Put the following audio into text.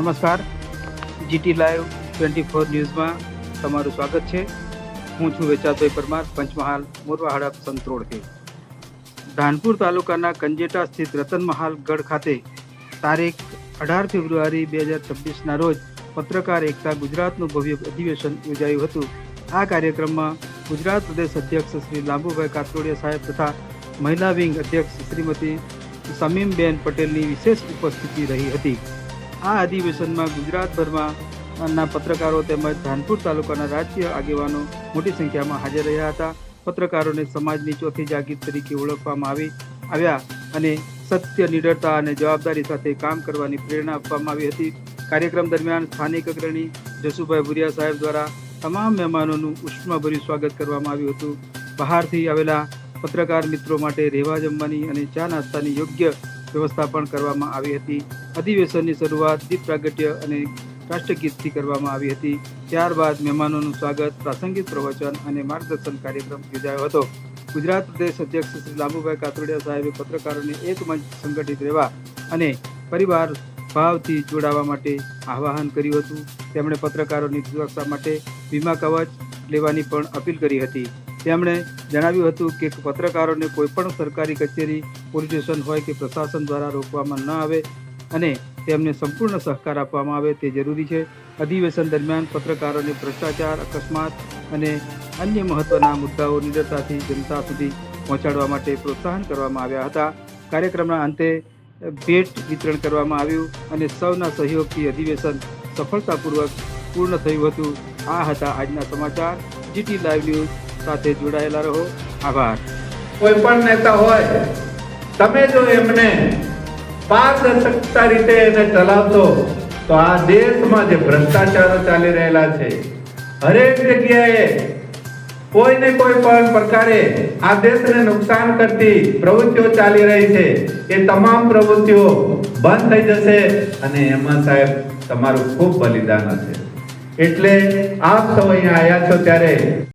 નમસ્કાર, GT live 24 ન્યૂઝમાં તમારું સ્વાગત છે। હું છું વેચાભાઈ પરમાર, પંચમહાલ મોરવા હડપ સંતરોડથી। ધાનપુર તાલુકાના કંજેટા સ્થિત રતનમહાલ ગઢ ખાતે તારીખ 18 ફેબ્રુઆરી 2026ના રોજ પત્રકાર એકતા ગુજરાતનું ભવ્ય અધિવેશન યોજાયું હતું। આ કાર્યક્રમમાં ગુજરાત પ્રદેશ અધ્યક્ષ શ્રી લાંબુભાઈ કાતરોડિયા સાહેબ તથા મહિલા વિંગ અધ્યક્ષ શ્રીમતી સમીમબેન પટેલની વિશેષ ઉપસ્થિતિ રહી હતી। આ અધિવેશનમાં ગુજરાતભરના પત્રકારો તેમજ ધાનપુર તાલુકાના રાજકીય આગેવાનો મોટી સંખ્યામાં હાજર રહ્યા હતા। પત્રકારોને સમાજની ચોથી જાગીર તરીકે ઓળખવામાં આવ્યા અને સત્ય, નિડરતા અને જવાબદારી સાથે કામ કરવાની પ્રેરણા આપવામાં આવી હતી। કાર્યક્રમ દરમિયાન સ્થાનિક અગ્રણી જસુભાઈ ભુરિયા સાહેબ દ્વારા તમામ મહેમાનોનું ઉષ્માભર્યું સ્વાગત કરવામાં આવ્યું હતું। બહારથી આવેલા પત્રકાર મિત્રો માટે રહેવા જમવાની અને ચા નાસ્તાની યોગ્ય વ્યવસ્થા પણ કરવામાં આવી હતી। અધિવેશનની શરૂઆત દીપ પ્રાગટ્ય અને રાષ્ટ્રગીતથી કરવામાં આવી હતી। ત્યારબાદ મહેમાનોનું સ્વાગત, પ્રાસંગિક પ્રવચન અને માર્ગદર્શન કાર્યક્રમ યોજાયો હતો। ગુજરાત પ્રદેશ અધ્યક્ષ શ્રી લાંબુભાઈ કાતરોડિયા સાહેબે પત્રકારોને એક મંચ સંગઠિત રહેવા અને પરિવાર ભાવથી જોડાવા માટે આહ્વાન કર્યું હતું। તેમણે પત્રકારોની સુરક્ષા માટે વીમા કવચ લેવાની પણ અપીલ કરી હતી। તેમણે જણાવ્યું હતું કે પત્રકારોને કોઈપણ સરકારી કચેરી, પોલીસ સ્ટેશન હોય કે પ્રશાસન દ્વારા રોકવામાં ન આવે અને તેમને સંપૂર્ણ સહકાર આપવામાં આવે તે જરૂરી છે। અધિવેશન દરમિયાન પત્રકારોને ભ્રષ્ટાચાર, અકસ્માત અને અન્ય મહત્વના મુદ્દાઓ નિડરતાથી જનતા સુધી પહોંચાડવા માટે પ્રોત્સાહન કરવામાં આવ્યા હતા। કાર્યક્રમના અંતે ભેટ વિતરણ કરવામાં આવ્યું અને સૌના સહયોગથી અધિવેશન સફળતાપૂર્વક પૂર્ણ થયું હતું। આ હતા આજના સમાચાર। જીટી લાઈવ ન્યૂઝ સાથે જોડાયેલા રહો। આભાર। કોઈ પણ નેતા હોય, તમે જો એમને પારદર્શકતા રીતે એને ચલાવશો તો આ દેશમાં જે ભ્રષ્ટાચારો ચાલી રહેલા છે, હરેક જગ્યાએ કોઈ ને કોઈ પણ પ્રકારે આ દેશને નુકસાન કરતી પ્રવૃત્તિઓ ચાલી રહી છે, એ તમામ પ્રવૃત્તિઓ બંધ થઈ જશે અને એમાં સાહેબ તમારું ખૂબ બલિદાન હશે। એટલે આપ સૌ અહીંયા આવ્યા છો ત્યારે